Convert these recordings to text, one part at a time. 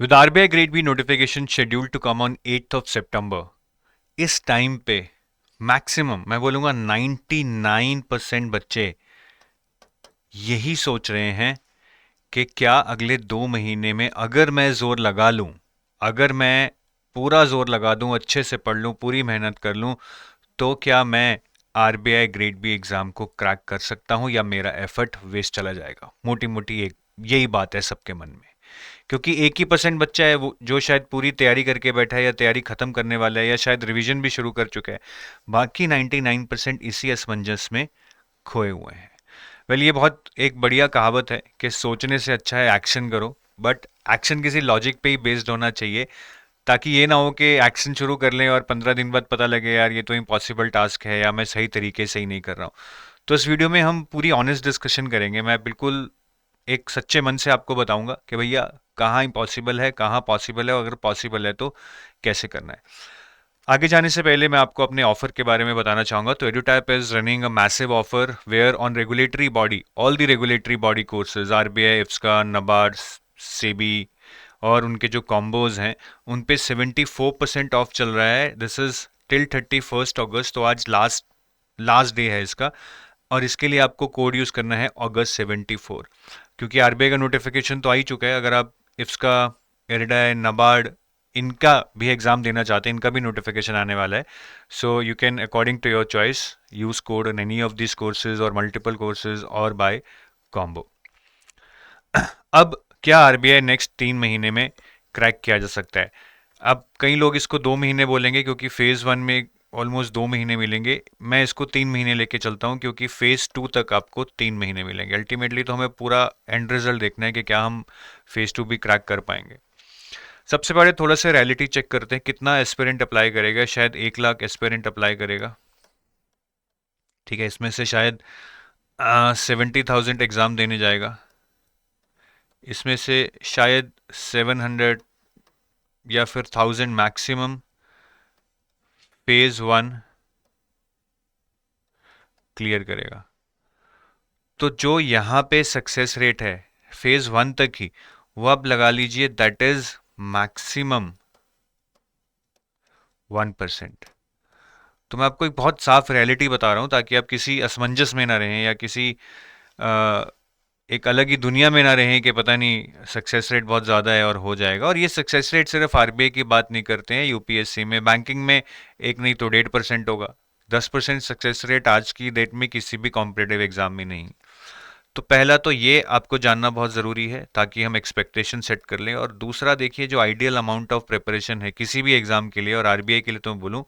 With RBI Grade B notification scheduled to come on 8th of September, इस time पे maximum मैं बोलूँगा 99% बच्चे यही सोच रहे हैं कि क्या अगले 2 महीने में अगर मैं ज़ोर लगा लूँ, अगर मैं पूरा ज़ोर लगा दूँ, अच्छे से पढ़ लूँ, पूरी मेहनत कर लूँ, तो क्या मैं आरबीआई ग्रेड बी एग्ज़ाम को क्रैक कर सकता हूँ या मेरा एफर्ट वेस्ट चला जाएगा। मोटी मोटी एक यही बात है सबके मन में, क्योंकि 1% बच्चा है वो जो शायद पूरी तैयारी करके बैठा है या तैयारी खत्म करने वाला है या शायद रिवीजन भी शुरू कर चुका है। बाकी 99% इसी असमंजस में खोए हुए हैं। वेल ये बहुत एक बढ़िया कहावत है कि सोचने से अच्छा है एक्शन करो, बट एक्शन किसी लॉजिक पे ही बेस्ड होना चाहिए, ताकि ये ना हो कि एक्शन शुरू कर लें और 15 दिन बाद पता लगे यार ये तो इम्पॉसिबल टास्क है या मैं सही तरीके से ही नहीं कर रहा हूँ। तो इस वीडियो में हम पूरी ऑनेस्ट डिस्कशन करेंगे। मैं बिल्कुल एक सच्चे मन से आपको बताऊंगा कि भैया कहाँ इम्पॉसिबल है, कहाँ पॉसिबल है, और अगर पॉसिबल है तो कैसे करना है। आगे जाने से पहले मैं आपको अपने ऑफर के बारे में बताना चाहूंगा। तो Edutap is running a massive offer where on regulatory body all the regulatory body courses RBI, IFSCA, NABARD, SEBI और उनके जो कॉम्बोज हैं उन पे 74% ऑफ चल रहा है। दिस इज टिल 31 अगस्त, तो आज लास्ट लास्ट डे है इसका। और इसके लिए आपको कोड यूज़ करना है August 74, क्योंकि आरबीआई का नोटिफिकेशन तो आ ही चुका है। अगर आप इफ्सका, एरिडाई, नबार्ड इनका भी एग्ज़ाम देना चाहते हैं, इनका भी नोटिफिकेशन आने वाला है। So you can according to your choice use code in any of this courses और मल्टीपल कोर्सेज और बाय कॉम्बो। अब क्या आरबीआई नेक्स्ट 3 महीने में क्रैक किया जा सकता है? अब कई लोग इसको 2 महीने बोलेंगे क्योंकि फेज़ 1 में ऑलमोस्ट 2 महीने मिलेंगे। मैं इसको 3 महीने लेके चलता हूँ क्योंकि फेज़ 2 तक आपको 3 महीने मिलेंगे। अल्टीमेटली तो हमें पूरा एंड रिजल्ट देखना है कि क्या हम फेज़ 2 भी क्रैक कर पाएंगे। सबसे पहले थोड़ा सा रियलिटी चेक करते हैं, कितना एस्पिरेंट अप्लाई करेगा। शायद 1 लाख एस्पिरेंट अप्लाई करेगा, ठीक है। इसमें से शायद 70,000 एग्ज़ाम देने जाएगा। इसमें से शायद 700 या फिर 1000 मैक्सिमम फेज 1 क्लियर करेगा। तो जो यहाँ पे सक्सेस रेट है फेज 1 तक ही, वो आप लगा लीजिए दैट इज मैक्सिमम 1%। तो मैं आपको एक बहुत साफ रियलिटी बता रहा हूँ ताकि आप किसी असमंजस में ना रहें या किसी अ, एक अलग ही दुनिया में ना रहें कि पता नहीं सक्सेस रेट बहुत ज़्यादा है और हो जाएगा। और ये सक्सेस रेट सिर्फ आरबीआई की बात नहीं करते हैं, यूपीएससी में, बैंकिंग में एक नहीं तो 1.5% होगा। 10% सक्सेस रेट आज की डेट में किसी भी कॉम्पिटेटिव एग्जाम में नहीं। तो पहला तो ये आपको जानना बहुत ज़रूरी है ताकि हम एक्सपेक्टेशन सेट कर लें। और दूसरा देखिए, जो आइडियल अमाउंट ऑफ प्रिपरेशन है किसी भी एग्जाम के लिए और आरबीआई के लिए तो मैं बोलूँ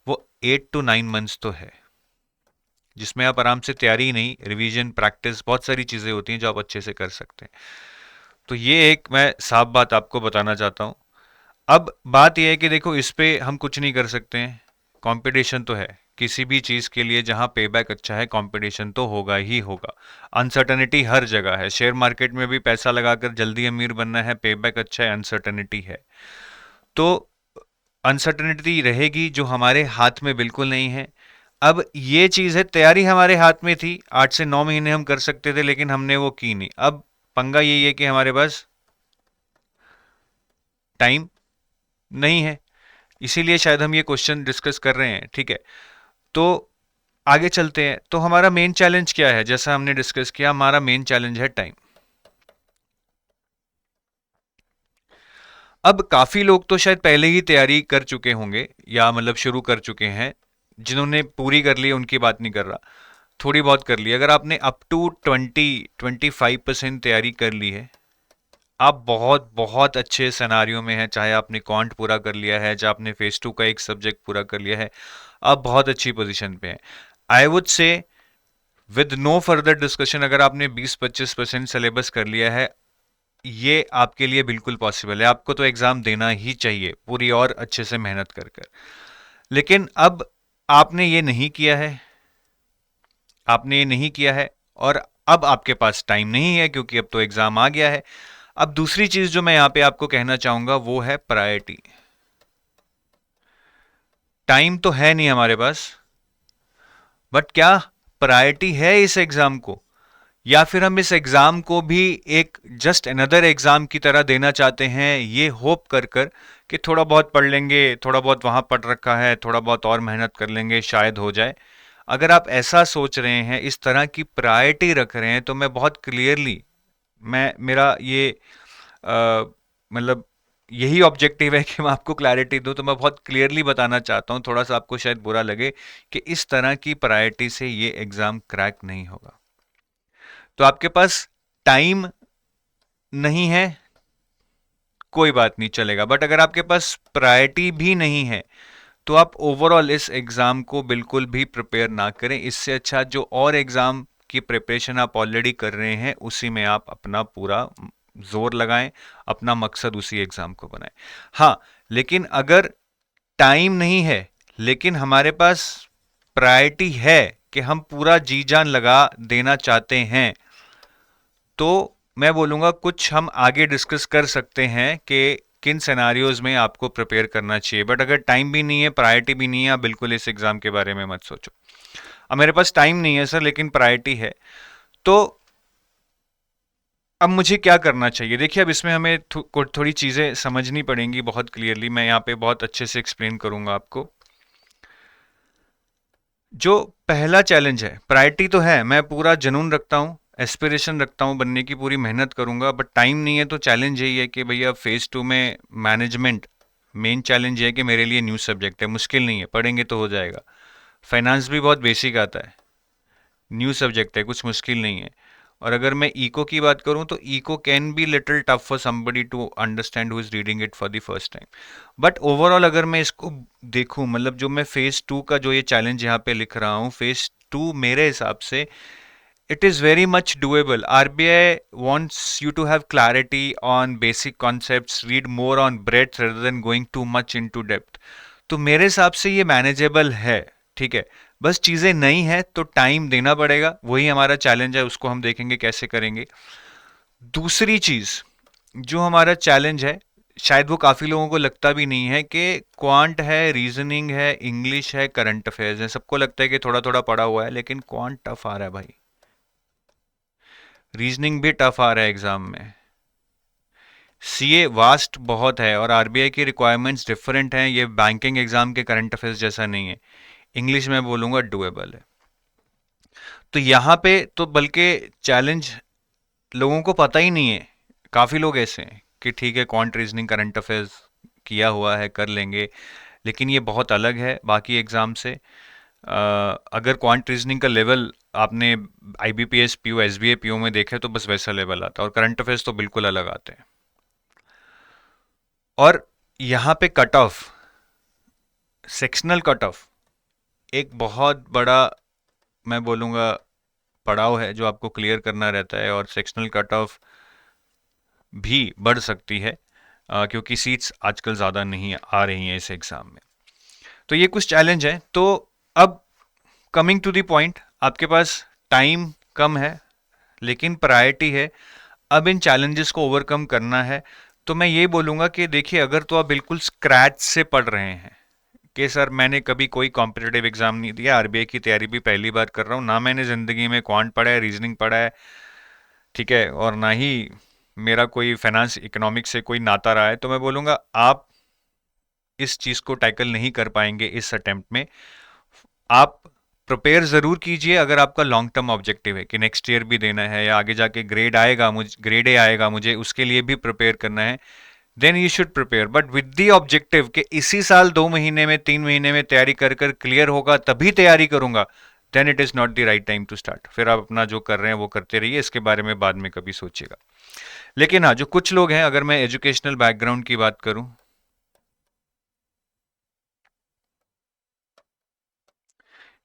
वो 8 to 9 मंथ्स तो है, जिसमें आप आराम से तैयारी ही नहीं, रिवीजन, प्रैक्टिस, बहुत सारी चीज़ें होती हैं जो आप अच्छे से कर सकते हैं। तो ये एक मैं साफ बात आपको बताना चाहता हूँ। अब बात यह है कि देखो इस पे हम कुछ नहीं कर सकते हैं, कंपटीशन तो है किसी भी चीज़ के लिए। जहाँ पेबैक अच्छा है कंपटीशन तो होगा ही होगा। अनसर्टनिटी हर जगह है। शेयर मार्केट में भी पैसा लगाकर जल्दी अमीर बनना है, पेबैक अच्छा है, अनसर्टनिटी है। तो अनसर्टनिटी रहेगी जो हमारे हाथ में बिल्कुल नहीं है। अब ये चीज़ है, तैयारी हमारे हाथ में थी, 8 से 9 महीने हम कर सकते थे लेकिन हमने वो की नहीं। अब पंगा यही है कि हमारे पास टाइम नहीं है, इसीलिए शायद हम ये क्वेश्चन डिस्कस कर रहे हैं, ठीक है। तो आगे चलते हैं। तो हमारा मेन चैलेंज क्या है? जैसा हमने डिस्कस किया, हमारा मेन चैलेंज है टाइम। अब काफी लोग तो शायद पहले ही तैयारी कर चुके होंगे या मतलब शुरू कर चुके हैं। जिन्होंने पूरी कर ली उनकी बात नहीं कर रहा, थोड़ी बहुत कर ली। अगर आपने अप टू 20-25% तैयारी कर ली है, आप बहुत बहुत अच्छे सिनारियों में हैं। चाहे आपने क्वांट पूरा कर लिया है, चाहे आपने फेज 2 का एक सब्जेक्ट पूरा कर लिया है, आप बहुत अच्छी पोजीशन पे हैं। I would say with no further discussion, अगर आपने 20-25% सिलेबस कर लिया है, ये आपके लिए बिल्कुल पॉसिबल है। आपको तो एग्जाम देना ही चाहिए पूरी और अच्छे से मेहनत कर कर। लेकिन अब आपने ये नहीं किया है, आपने ये नहीं किया है, और अब आपके पास टाइम नहीं है क्योंकि अब तो एग्जाम आ गया है। अब दूसरी चीज जो मैं यहां पे आपको कहना चाहूंगा वो है प्रायोरिटी। टाइम तो है नहीं हमारे पास, बट क्या प्रायोरिटी है इस एग्जाम को? या फिर हम इस एग्ज़ाम को भी एक जस्ट अनदर एग्ज़ाम की तरह देना चाहते हैं, ये होप कर कर कि थोड़ा बहुत पढ़ लेंगे, थोड़ा बहुत वहाँ पढ़ रखा है, थोड़ा बहुत और मेहनत कर लेंगे, शायद हो जाए। अगर आप ऐसा सोच रहे हैं, इस तरह की प्रायोरिटी रख रहे हैं, तो मैं बहुत क्लियरली, मैं मेरा ये मतलब यही ऑब्जेक्टिव है कि मैं आपको क्लैरिटी दूं, तो मैं बहुत क्लियरली बताना चाहता हूं, थोड़ा सा आपको शायद बुरा लगे, कि इस तरह की प्रायोरिटी से ये एग्ज़ाम क्रैक नहीं होगा। तो आपके पास टाइम नहीं है, कोई बात नहीं, चलेगा। बट अगर आपके पास प्रायोरिटी भी नहीं है, तो आप ओवरऑल इस एग्ज़ाम को बिल्कुल भी प्रिपेयर ना करें। इससे अच्छा जो और एग्ज़ाम की प्रिपरेशन आप ऑलरेडी कर रहे हैं, उसी में आप अपना पूरा जोर लगाएं, अपना मकसद उसी एग्ज़ाम को बनाएं। हाँ, लेकिन अगर टाइम नहीं है, लेकिन हमारे पास प्रायोरिटी है कि हम पूरा जी जान लगा देना चाहते हैं, तो मैं बोलूँगा कुछ हम आगे डिस्कस कर सकते हैं कि किन सिनेरियोज में आपको प्रिपेयर करना चाहिए। बट अगर टाइम भी नहीं है, प्रायोरिटी भी नहीं है, आप बिल्कुल इस एग्ज़ाम के बारे में मत सोचो। अब मेरे पास टाइम नहीं है सर, लेकिन प्रायोरिटी है, तो अब मुझे क्या करना चाहिए? देखिए, अब इसमें हमें थोड़ी चीज़ें समझनी पड़ेंगी बहुत क्लियरली। मैं यहाँ पे बहुत अच्छे से एक्सप्लेन करूँगा आपको। जो पहला चैलेंज है, प्रायोरिटी तो है, मैं पूरा जुनून रखता हूँ, एस्पिरेशन रखता हूँ, बनने की पूरी मेहनत करूँगा, बट टाइम नहीं है। तो चैलेंज यही है कि भैया फेज़ 2 में मैनेजमेंट, मेन चैलेंज ये है कि मेरे लिए न्यू सब्जेक्ट है, मुश्किल नहीं है, पढ़ेंगे तो हो जाएगा। फाइनेंस भी बहुत बेसिक आता है, न्यू सब्जेक्ट है, कुछ मुश्किल नहीं है। और अगर मैं इको की बात करूं, तो eco can be little tough for somebody to understand who is reading it for the first time. But overall अगर मैं इसको देखूं, मतलब जो मैं फेज 2 का जो ये चैलेंज यहाँ पे लिख रहा हूँ, फेज 2 मेरे हिसाब से it is very much doable. RBI wants you to have clarity on basic concepts, read more on breadth rather than going too much into depth. तो मेरे हिसाब से ये मैनेजेबल है, ठीक है। बस चीज़ें नई हैं तो टाइम देना पड़ेगा, वही हमारा चैलेंज है, उसको हम देखेंगे कैसे करेंगे। दूसरी चीज़ जो हमारा चैलेंज है, शायद वो काफ़ी लोगों को लगता भी नहीं है, कि क्वांट है, रीजनिंग है, इंग्लिश है, करंट अफेयर्स है। सबको लगता है कि थोड़ा थोड़ा पढ़ा हुआ है, लेकिन क्वांट टफ आ रहा है भाई। रीजनिंग भी टफ आ रहा है एग्जाम में। सीए वास्ट बहुत है और आरबीआई की रिक्वायरमेंट्स डिफरेंट हैं, ये बैंकिंग एग्जाम के करंट अफेयर्स जैसा नहीं है। इंग्लिश में बोलूंगा डुएबल है। तो यहाँ पे तो बल्कि चैलेंज लोगों को पता ही नहीं है। काफ़ी लोग ऐसे हैं कि ठीक है, क्वांट रीजनिंग करंट अफेयर्स किया हुआ है, कर लेंगे, लेकिन ये बहुत अलग है बाकी एग्ज़ाम से। अगर क्वांट रीजनिंग का लेवल आपने आईबीपीएस पीओ, एसबीए पीओ में देखे, तो बस वैसा लेवल आता है, और करंट अफेयर्स तो बिल्कुल अलग आते हैं। और यहाँ पे cut off, sectional cut off एक बहुत बड़ा, मैं बोलूँगा, पड़ाव है जो आपको क्लियर करना रहता है। और सेक्शनल कट ऑफ भी बढ़ सकती है, क्योंकि सीट्स आजकल ज़्यादा नहीं आ रही हैं इस एग्ज़ाम में। तो ये कुछ चैलेंज है। तो अब कमिंग टू द पॉइंट, आपके पास टाइम कम है, लेकिन प्रायोरिटी है। अब इन चैलेंजेस को ओवरकम करना है। तो मैं ये बोलूँगा कि देखिए, अगर तो आप बिल्कुल स्क्रैच से पढ़ रहे हैं कि सर मैंने कभी कोई कॉम्पिटिटिव एग्जाम नहीं दिया, आरबीआई की तैयारी भी पहली बार कर रहा हूँ, ना मैंने ज़िंदगी में क्वांट पढ़ा है, रीजनिंग पढ़ा है, ठीक है, और ना ही मेरा कोई फाइनेंस इकोनॉमिक्स से कोई नाता रहा है, तो मैं बोलूँगा आप इस चीज़ को टैकल नहीं कर पाएंगे इस अटेम्प्ट में। आप प्रिपेयर ज़रूर कीजिए अगर आपका लॉन्ग टर्म ऑब्जेक्टिव है कि नेक्स्ट ईयर भी देना है, या आगे जाके ग्रेड आएगा, मुझे ग्रेड ए आएगा, मुझे उसके लिए भी प्रिपेयर करना है, then you should prepare, but with the objective कि इसी साल 2 महीने में, 3 महीने में तैयारी कर कर क्लियर होगा तभी तैयारी करूंगा, then it is not the right time to start. फिर आप अपना जो कर रहे हैं वो करते रहिए, इसके बारे में बाद में कभी सोचिएगा। लेकिन हाँ, जो कुछ लोग हैं, अगर मैं एजुकेशनल बैकग्राउंड की बात करूं,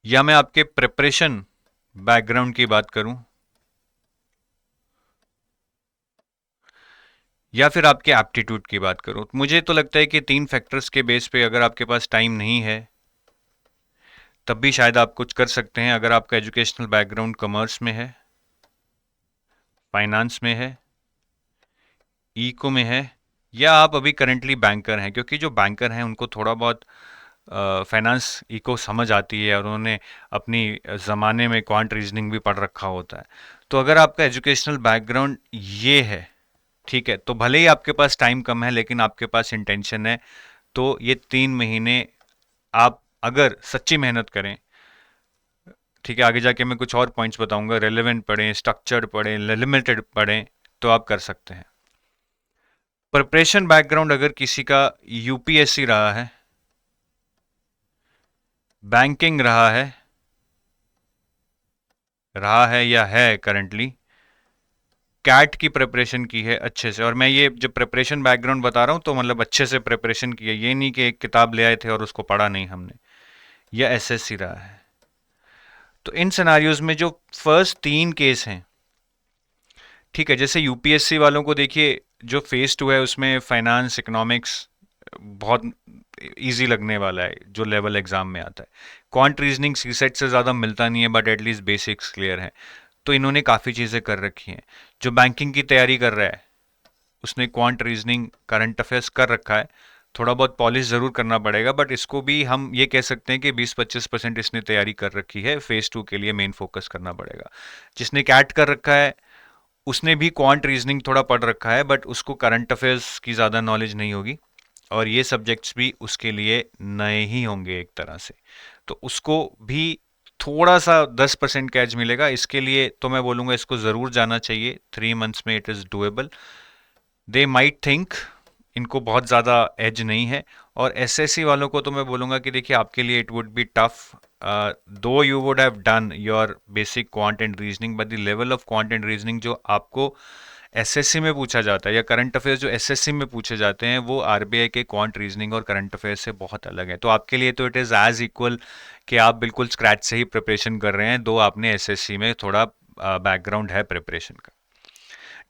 या मैं आपके प्रिपरेशन बैकग्राउंड की बात करूं, या फिर आपके एप्टीट्यूड की बात करूं, तो मुझे तो लगता है कि 3 फैक्टर्स के बेस पे अगर आपके पास टाइम नहीं है, तब भी शायद आप कुछ कर सकते हैं। अगर आपका एजुकेशनल बैकग्राउंड कॉमर्स में है, फाइनेंस में है, इको में है, या आप अभी करंटली बैंकर हैं, क्योंकि जो बैंकर हैं उनको थोड़ा बहुत फाइनेंस इको समझ आती है, और उन्होंने अपनी ज़माने में क्वांट रीजनिंग भी पढ़ रखा होता है। तो अगर आपका एजुकेशनल बैकग्राउंड ये है, ठीक है, तो भले ही आपके पास टाइम कम है लेकिन आपके पास इंटेंशन है, तो ये 3 महीने आप अगर सच्ची मेहनत करें, ठीक है, आगे जाके मैं कुछ और पॉइंट्स बताऊंगा, रेलेवेंट पढ़ें, स्ट्रक्चर्ड पढ़ें, लिमिटेड पढ़ें, तो आप कर सकते हैं। प्रिपरेशन बैकग्राउंड अगर किसी का यूपीएससी बैंकिंग रहा है या है करंटली, कैट की प्रिपरेशन की है अच्छे से, और मैं ये जब प्रिपरेशन बैकग्राउंड बता रहा हूँ तो मतलब अच्छे से प्रिपरेशन की है, ये नहीं कि एक किताब ले आए थे और उसको पढ़ा नहीं हमने, या एसएससी रहा है, तो इन सिनारियोज में जो फर्स्ट 3 केस हैं, ठीक है, जैसे यूपीएससी वालों को देखिए, जो फेज 2 है उसमें फाइनेंस इकोनॉमिक्स बहुत इजी लगने वाला है, जो लेवल एग्जाम में आता है। क्वांट रीजनिंग सी सेट से ज़्यादा मिलता नहीं है, बट एटलीस्ट बेसिक्स क्लियर है, तो इन्होंने काफ़ी चीज़ें कर रखी हैं। जो बैंकिंग की तैयारी कर रहा है उसने क्वांट रीजनिंग करंट अफेयर्स कर रखा है, थोड़ा बहुत पॉलिश ज़रूर करना पड़ेगा, बट इसको भी हम ये कह सकते हैं कि 20-25% इसने तैयारी कर रखी है, फेज 2 के लिए मेन फोकस करना पड़ेगा। जिसने कैट कर रखा है उसने भी क्वांट रीजनिंग थोड़ा पढ़ रखा है, बट उसको करंट अफेयर्स की ज़्यादा नॉलेज नहीं होगी, और ये सब्जेक्ट्स भी उसके लिए नए ही होंगे एक तरह से, तो उसको भी थोड़ा सा 10% कैच मिलेगा। इसके लिए तो मैं बोलूँगा इसको ज़रूर जाना चाहिए, 3 मंथ्स में it is doable. They might think इनको बहुत ज़्यादा एज नहीं है, और एसएससी वालों को तो मैं बोलूँगा कि देखिए आपके लिए इट वुड बी टफ, दो you would have done your basic quant and reasoning, but the level of quant and reasoning जो आपको एसएससी में पूछा जाता है, या करंट अफेयर्स जो एसएससी में पूछे जाते हैं, वो आरबीआई के क्वांट रीजनिंग और करंट अफेयर्स से बहुत अलग है। तो आपके लिए तो इट इज़ एज इक्वल कि आप बिल्कुल स्क्रैच से ही प्रिपरेशन कर रहे हैं, दो आपने एसएससी में थोड़ा बैकग्राउंड है प्रिपरेशन का,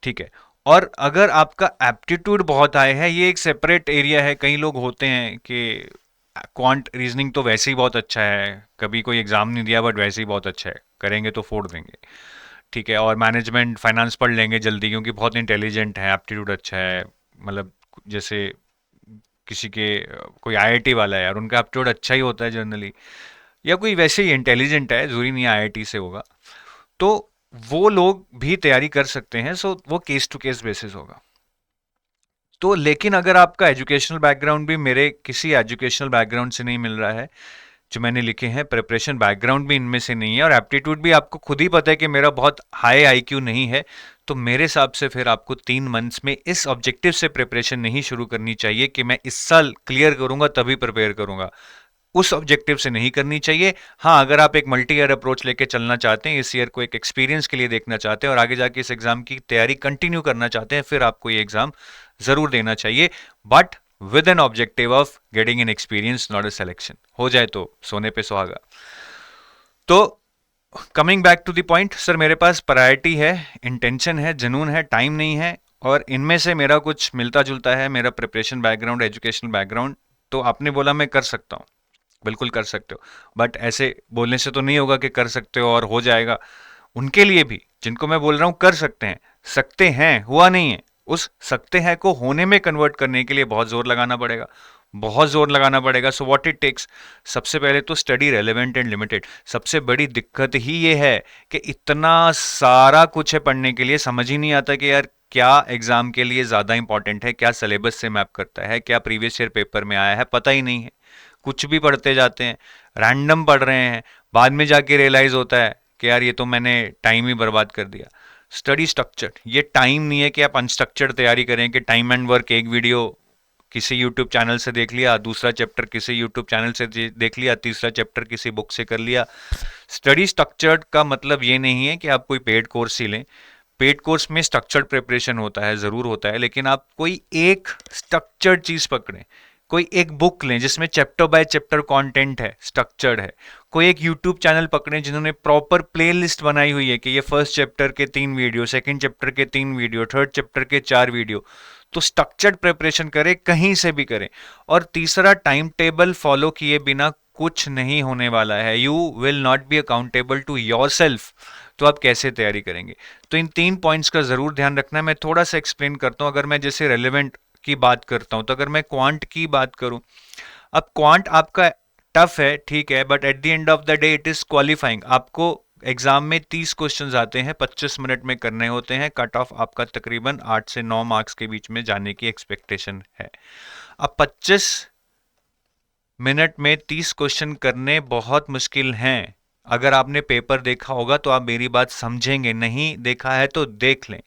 ठीक है। और अगर आपका एप्टीट्यूड बहुत हाई है, ये एक सेपरेट एरिया है, कई लोग होते हैं कि क्वांट रीजनिंग तो वैसे ही बहुत अच्छा है, कभी कोई एग्जाम नहीं दिया बट वैसे ही बहुत अच्छा है, करेंगे तो फोड़ देंगे, ठीक है, और मैनेजमेंट फाइनेंस पढ़ लेंगे जल्दी क्योंकि बहुत इंटेलिजेंट है, एप्टीट्यूड अच्छा है, मतलब जैसे किसी के कोई आईआईटी वाला है यार, उनका एप्टीट्यूड अच्छा ही होता है जनरली, या कोई वैसे ही इंटेलिजेंट है, जरूरी नहीं आईआईटी से होगा, तो वो लोग भी तैयारी कर सकते हैं। सो वो केस टू केस बेसिस होगा। तो लेकिन अगर आपका एजुकेशनल बैकग्राउंड भी मेरे किसी एजुकेशनल बैकग्राउंड से नहीं मिल रहा है, जो मैंने लिखे हैं, प्रिपरेशन बैकग्राउंड भी इनमें से नहीं है, और एप्टीट्यूड भी आपको खुद ही पता है कि मेरा बहुत हाई आईक्यू नहीं है, तो मेरे हिसाब से फिर आपको 3 मंथ्स में इस ऑब्जेक्टिव से प्रिपरेशन नहीं शुरू करनी चाहिए कि मैं इस साल क्लियर करूंगा तभी प्रिपेयर करूंगा, उस ऑब्जेक्टिव से नहीं करनी चाहिए। हाँ, अगर आप एक मल्टी ईयर अप्रोच लेके चलना चाहते हैं, इस ईयर को एक एक्सपीरियंस के लिए देखना चाहते हैं और आगे जाके इस एग्जाम की तैयारी कंटिन्यू करना चाहते हैं, फिर आपको ये एग्जाम जरूर देना चाहिए, but with an objective of getting an experience, not a selection. हो जाए तो सोने पे सुहागा। तो coming back to the point, sir मेरे पास प्रायोरिटी है, इंटेंशन है, जुनून है, टाइम नहीं है, और इनमें से मेरा कुछ मिलता जुलता है, मेरा प्रिपरेशन बैकग्राउंड, एजुकेशनल बैकग्राउंड, तो आपने बोला मैं कर सकता हूँ, बिल्कुल कर सकते हो, बट ऐसे बोलने से तो नहीं होगा कि कर सकते हो और हो जाएगा। उनके लिए भी जिनको मैं बोल रहा हूं कर सकते हैं, हुआ नहीं है, उस सकते हैं को होने में कन्वर्ट करने के लिए बहुत जोर लगाना पड़ेगा, बहुत जोर लगाना पड़ेगा। सो व्हाट इट टेक्स, सबसे पहले तो स्टडी रेलेवेंट एंड लिमिटेड। सबसे बड़ी दिक्कत ही ये है कि इतना सारा कुछ है पढ़ने के लिए, समझ ही नहीं आता कि यार क्या एग्जाम के लिए ज्यादा इंपॉर्टेंट है, क्या सिलेबस से मैप करता है, क्या प्रीवियस ईयर पेपर में आया है, पता ही नहीं है, कुछ भी पढ़ते जाते हैं, रैंडम पढ़ रहे हैं, बाद में जाके रियलाइज होता है कि यार ये तो मैंने टाइम ही बर्बाद कर दिया। स्टडी स्ट्रक्चर्ड, ये टाइम नहीं है कि आप अनस्ट्रक्चर्ड तैयारी करें कि टाइम एंड वर्क, एक वीडियो किसी यूट्यूब चैनल से देख लिया, दूसरा चैप्टर किसी यूट्यूब चैनल से देख लिया, तीसरा चैप्टर किसी बुक से कर लिया। स्टडी स्ट्रक्चर्ड का मतलब ये नहीं है कि आप कोई पेड कोर्स ही लें, पेड कोर्स में स्ट्रक्चर्ड प्रिपरेशन होता है, जरूर होता है, लेकिन आप कोई एक स्ट्रक्चर्ड चीज पकड़ें, कोई एक बुक लें जिसमें चैप्टर बाय चैप्टर कंटेंट है, स्ट्रक्चर्ड है, कोई एक यूट्यूब चैनल पकड़ें जिन्होंने प्रॉपर प्लेलिस्ट बनाई हुई है कि ये फर्स्ट चैप्टर के 3 वीडियो, सेकंड चैप्टर के 3 वीडियो, थर्ड चैप्टर के 4 वीडियो, तो स्ट्रक्चर्ड प्रिपरेशन करें, कहीं से भी करें। और तीसरा, टाइम टेबल फॉलो किए बिना कुछ नहीं होने वाला है, you will not be accountable to yourself, तो आप कैसे तैयारी करेंगे। तो इन 3 पॉइंट्स का जरूर ध्यान रखना है। मैं थोड़ा सा एक्सप्लेन करता हूं। अगर मैं जैसे रेलेवेंट की बात करता हूं, तो अगर मैं क्वांट की बात करूं, अब क्वांट आपका टफ है, ठीक है, but at the end of the day it is qualifying. आपको एग्जाम में 30 क्वेश्चंस आते हैं, 25 मिनट में करने होते हैं, कट ऑफ आपका तकरीबन 8 से 9 मार्क्स के बीच में जाने की एक्सपेक्टेशन है। अब 25 मिनट में 30 क्वेश्चन करने बहुत मुश्किल हैं। अगर आपने पेपर देखा होगा तो आप मेरी बात समझेंगे, नहीं देखा है तो देख लें।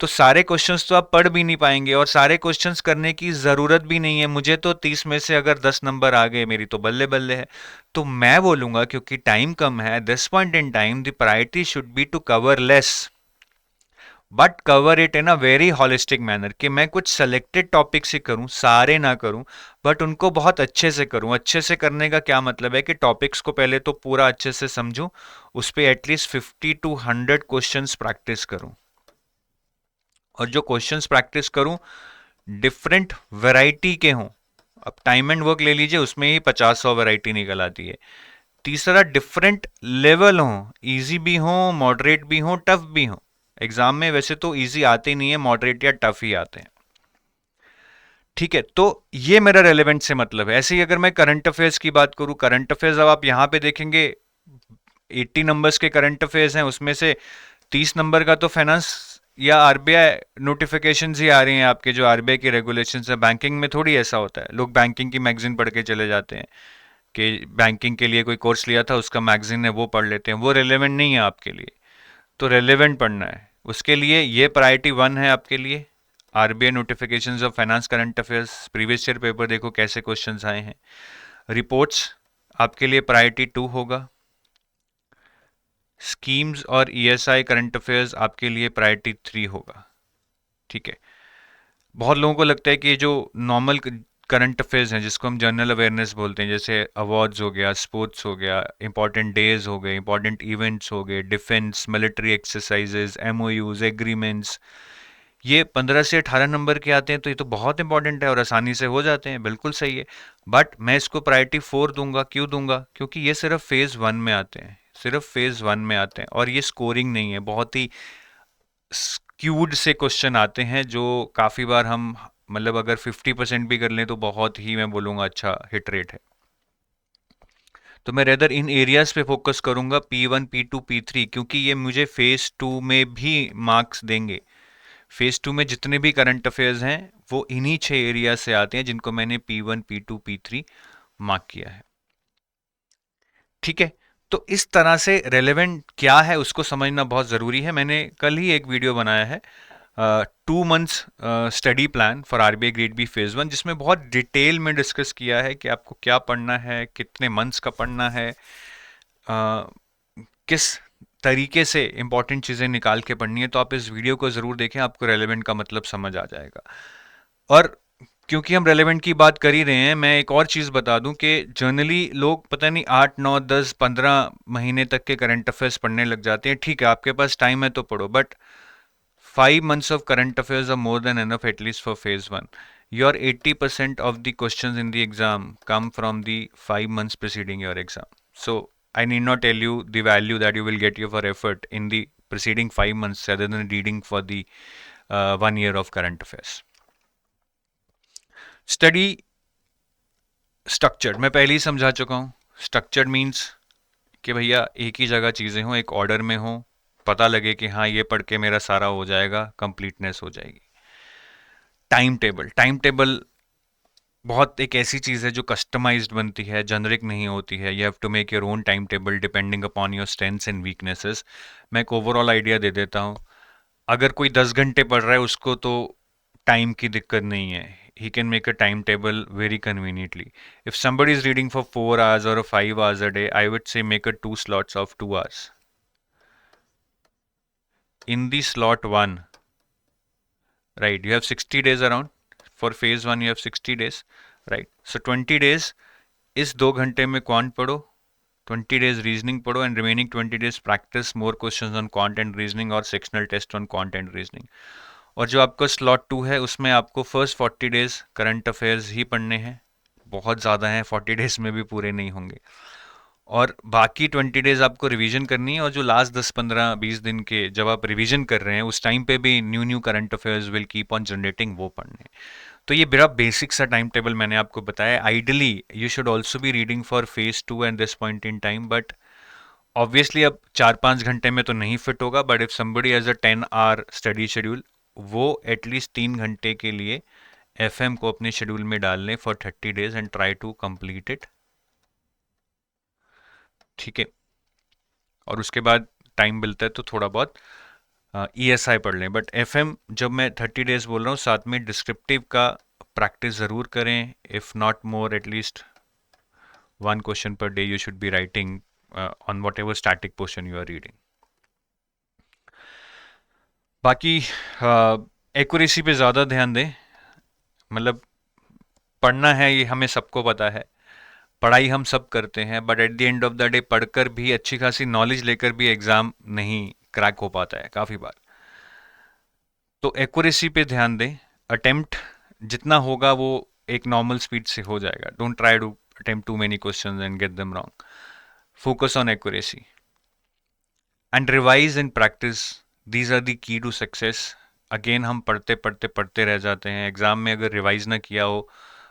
तो सारे क्वेश्चंस तो आप पढ़ भी नहीं पाएंगे और सारे क्वेश्चंस करने की ज़रूरत भी नहीं है। मुझे तो 30 में से अगर 10 नंबर आ गए मेरी तो बल्ले बल्ले है। तो मैं बोलूँगा क्योंकि टाइम कम है, this point in time the priority should be to cover less but cover it in a very holistic manner, कि मैं कुछ सेलेक्टेड टॉपिक्स ही करूं, सारे ना करूं, बट उनको बहुत अच्छे से करूं। अच्छे से करने का क्या मतलब है कि टॉपिक्स को पहले तो पूरा अच्छे से समझूं, उस पर एटलीस्ट 50 to 100 क्वेश्चंस प्रैक्टिस करूं, और जो क्वेश्चंस प्रैक्टिस करूं डिफरेंट वैरायटी के हों। अब टाइम एंड वर्क ले लीजिए, उसमें ही 50-100 वैरायटी निकल आती है। तीसरा, डिफरेंट लेवल हो, इजी भी हो, मॉडरेट भी हो, टफ भी हो। एग्जाम में वैसे तो इजी आते नहीं है, मॉडरेट या टफ ही आते हैं। ठीक है, तो ये मेरा रेलेवेंट से मतलब है। ऐसे ही अगर मैं करंट अफेयर्स की बात करूं, करंट अफेयर्स अब आप यहां पे देखेंगे 80 नंबर्स के करंट अफेयर्स हैं, उसमें से 30 नंबर का तो फाइनेंस या आरबीआई नोटिफिकेशन ही आ रही हैं आपके, जो आरबीआई की रेगुलेशन है। बैंकिंग में थोड़ी ऐसा होता है, लोग बैंकिंग की मैगजीन पढ़ के चले जाते हैं कि बैंकिंग के लिए कोई कोर्स लिया था, उसका मैगजीन है वो पढ़ लेते हैं, वो रेलेवेंट नहीं है आपके लिए। तो रेलेवेंट पढ़ना है, उसके लिए ये प्रायोरिटी 1 है आपके लिए। RBI notifications of finance current affairs, previous year paper देखो कैसे क्वेश्चंस आए हैं। रिपोर्ट्स आपके लिए प्रायोरिटी 2 होगा। स्कीम्स और ईएसआई करंट अफेयर्स आपके लिए प्रायोरिटी 3 होगा। ठीक है, बहुत लोगों को लगता है कि ये जो नॉर्मल करंट अफेयर्स हैं, जिसको हम जनरल अवेयरनेस बोलते हैं, जैसे अवार्ड्स हो गया, स्पोर्ट्स हो गया, इंपॉर्टेंट डेज हो गए, इंपॉर्टेंट इवेंट्स हो गए, defence military exercises, MoUs, agreements, ये 15 से 18 नंबर के आते हैं, तो ये तो बहुत इंपॉर्टेंट है और आसानी से हो जाते हैं, बिल्कुल सही है। बट मैं इसको प्रायोरिटी 4 दूंगा। क्यों दूंगा? क्योंकि ये सिर्फ फेज 1 में आते हैं, सिर्फ फेज 1 में आते हैं, और ये स्कोरिंग नहीं है, बहुत ही स्क्यूड से क्वेश्चन आते हैं, जो काफ़ी बार हम, मतलब अगर 50% भी कर लें तो बहुत ही, मैं बोलूँगा, अच्छा हिट रेट है। तो मैं रेदर इन एरियाज पे फोकस करूंगा, P1, P2, P3, क्योंकि ये मुझे फेज 2 में भी मार्क्स देंगे। फेज 2 में जितने भी करंट अफेयर्स हैं वो इन्हीं 6 एरिया से आते हैं, जिनको मैंने P1, P2, P3 मार्क किया है। ठीक है, तो इस तरह से रेलेवेंट क्या है उसको समझना बहुत ज़रूरी है। मैंने कल ही एक वीडियो बनाया है, 2 months study plan for RBI grade B phase 1, जिसमें बहुत डिटेल में डिस्कस किया है कि आपको क्या पढ़ना है, कितने मंथ्स का पढ़ना है, किस तरीके से इंपॉर्टेंट चीज़ें निकाल के पढ़नी है। तो आप इस वीडियो को ज़रूर देखें, आपको रेलेवेंट का मतलब समझ आ जाएगा। और क्योंकि हम रेलेवेंट की बात कर ही रहे हैं, मैं एक और चीज़ बता दूं कि जनरली लोग पता नहीं 8, 9, 10, 15 महीने तक के करंट अफेयर्स पढ़ने लग जाते हैं। ठीक है, आपके पास टाइम है तो पढ़ो, but 5 months of current affairs are more than enough, at least for phase 1. Your 80% of the questions in the exam come from the 5 months preceding your exam. So I need not tell you the value that you will get your for effort in the preceding 5 months rather than reading for the 1 year of current affairs. Study structured, मैं पहले ही समझा चुका हूँ। Structured means कि भैया एक ही जगह चीज़ें हों, एक ऑर्डर में हों, पता लगे कि हाँ ये पढ़ के मेरा सारा हो जाएगा, कंप्लीटनेस हो जाएगी। टाइम टेबल, टाइम टेबल बहुत एक ऐसी चीज़ है जो कस्टमाइज्ड बनती है, जेनरिक नहीं होती है। You have to make your own time table depending upon your strengths and weaknesses. मैं एक ओवरऑल आइडिया दे देता हूँ। अगर कोई 10 घंटे पढ़ रहा है, उसको तो टाइम की दिक्कत नहीं है, he can make a timetable very conveniently. If somebody is reading for 4 hours or 5 hours a day, I would say make a 2 slots of 2 hours. In the slot 1, right, you have 60 days around. For phase 1 you have 60 days, right? So 20 days इस 2 घंटे में quant पढ़ो, 20 days reasoning पढ़ो, and remaining 20 days practice more questions on quant and reasoning और sectional test on quant and reasoning. और जो आपका slot 2 है, उसमें आपको फर्स्ट 40 days करंट अफेयर्स ही पढ़ने हैं। बहुत ज़्यादा हैं, 40 days में भी पूरे नहीं होंगे। और बाकी 20 डेज आपको रिवीजन करनी है, और जो लास्ट 10, 15, 20 दिन के जब आप रिवीजन कर रहे हैं, उस टाइम पे भी new current affairs will keep on generating, वो पढ़ने। तो ये मेरा बेसिक सा टाइम टेबल मैंने आपको बताया। Ideally you should also be reading for phase 2 and this point in time, but obviously अब 4-5 घंटे में तो नहीं फिट होगा, but if somebody has a 10 hour study schedule, वो एटलीस्ट 3 घंटे के लिए एफएम को अपने शेड्यूल में डाल लें for 30 days and try to complete it. ठीक है, और उसके बाद टाइम मिलता है तो थोड़ा बहुत ईएसआई पढ़ लें। बट एफएम जब मैं 30 days बोल रहा हूँ, साथ में डिस्क्रिप्टिव का प्रैक्टिस ज़रूर करें। If not more, at least 1 question per day you should be writing on whatever static portion you are reading. बाकी एक्यूरेसी पे ज़्यादा ध्यान दें। मतलब पढ़ना है ये हमें सबको पता है, पढ़ाई हम सब करते हैं, but at the end of the day पढ़कर भी अच्छी खासी नॉलेज लेकर भी एग्ज़ाम नहीं क्रैक हो पाता है काफ़ी बार। तो एक्यूरेसी पे ध्यान दें। अटेम्प्ट जितना होगा वो एक नॉर्मल स्पीड से हो जाएगा। Don't try to attempt too many questions and get them wrong. Focus on accuracy and revise and practise, these are the key to success. Again हम पढ़ते पढ़ते पढ़ते रह जाते हैं। एग्जाम में अगर रिवाइज ना किया हो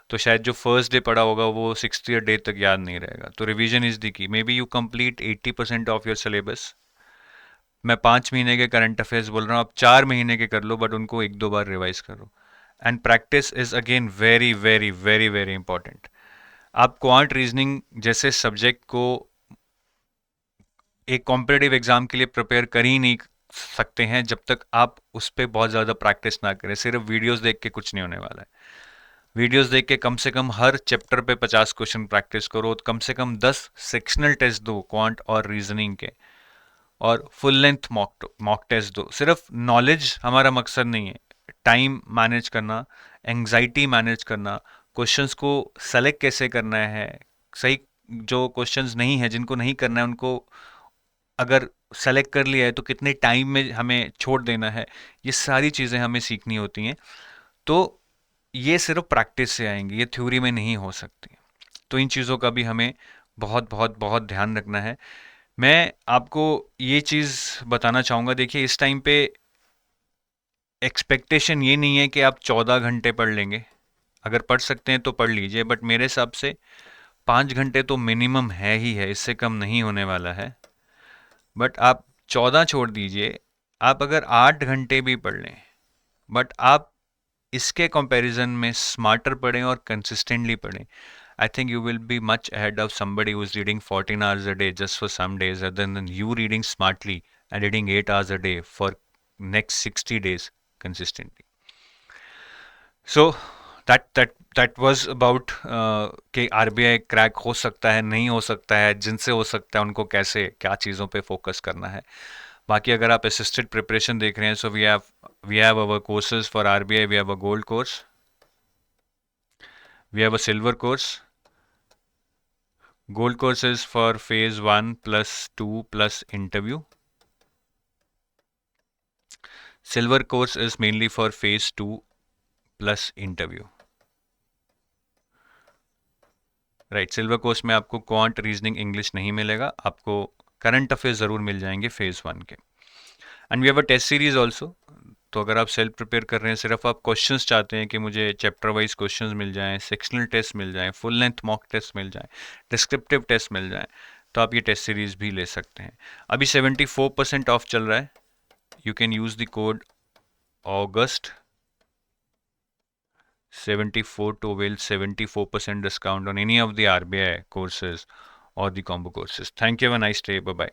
तो शायद जो फर्स्ट डे पढ़ा होगा वो 60th डे तक याद नहीं रहेगा। तो revision is the key. May be you complete 80% of your syllabus. मैं 5 महीने के करंट अफेयर्स बोल रहा हूँ, आप 4 महीने के कर लो, बट उनको 1-2 बार रिवाइज करो। And practice is again very very very very important. आप क्वांट रीजनिंग जैसे सब्जेक्ट को एक कॉम्पिटिटिव एग्जाम के लिए प्रिपेयर कर ही नहीं सकते हैं जब तक आप उस पर बहुत ज़्यादा प्रैक्टिस ना करें। सिर्फ वीडियोस देख के कुछ नहीं होने वाला है। वीडियोस देख के कम से कम हर चैप्टर पे 50 क्वेश्चन प्रैक्टिस करो, कम से कम 10 सेक्शनल टेस्ट दो क्वांट और रीजनिंग के, और फुल लेंथ मॉक टेस्ट दो। सिर्फ नॉलेज हमारा मकसद नहीं है, टाइम मैनेज करना, एंग्जाइटी मैनेज करना, क्वेश्चंस को सेलेक्ट कैसे करना है, सही जो क्वेश्चंस नहीं है जिनको नहीं करना है उनको अगर सेलेक्ट कर लिया है तो कितने टाइम में हमें छोड़ देना है, ये सारी चीज़ें हमें सीखनी होती हैं। तो ये सिर्फ प्रैक्टिस से आएंगी, ये थ्योरी में नहीं हो सकती। तो इन चीज़ों का भी हमें बहुत बहुत बहुत ध्यान रखना है। मैं आपको ये चीज़ बताना चाहूँगा, देखिए इस टाइम पे एक्सपेक्टेशन ये नहीं है कि आप 14 घंटे पढ़ लेंगे। अगर पढ़ सकते हैं तो पढ़ लीजिए, बट मेरे हिसाब से 5 घंटे तो मिनिमम है ही है, इससे कम नहीं होने वाला है। बट आप 14 छोड़ दीजिए, आप अगर 8 घंटे भी पढ़ लें, बट आप इसके कंपैरिजन में स्मार्टर पढ़ें और कंसिस्टेंटली पढ़ें, I think you will be much ahead of somebody who's reading 14 hours a day just for some days, rather than you reading smartly and reading 8 hours a day for next 60 days consistently. So that was about कि RBI crack हो सकता है, नहीं हो सकता है, जिनसे हो सकता है उनको कैसे क्या चीज़ों पे फोकस करना है। बाकी अगर आप असिस्टेड प्रिपरेशन देख रहे हैं, so we have our courses for RBI. We have a gold course, we have a silver course. Gold course is for phase 1 plus 2 plus interview. Silver course is mainly for phase 2 plus interview. Right, silver course में आपको quant, reasoning, English नहीं मिलेगा, आपको current affairs ज़रूर मिल जाएंगे phase 1 के। And we have a test series also. तो अगर आप सेल्फ प्रिपेयर कर रहे हैं, सिर्फ आप क्वेश्चंस चाहते हैं कि मुझे चैप्टर वाइज क्वेश्चंस मिल जाएं, सेक्शनल टेस्ट मिल जाएं, फुल लेंथ मॉक टेस्ट मिल जाएं, डिस्क्रिप्टिव टेस्ट मिल जाएं, तो आप ये टेस्ट सीरीज भी ले सकते हैं। अभी 74% ऑफ चल रहा है। You can use the code August 74 to avail 74% discount on any of the RBI courses or the combo courses. Thank you. Have a nice day. Bye bye.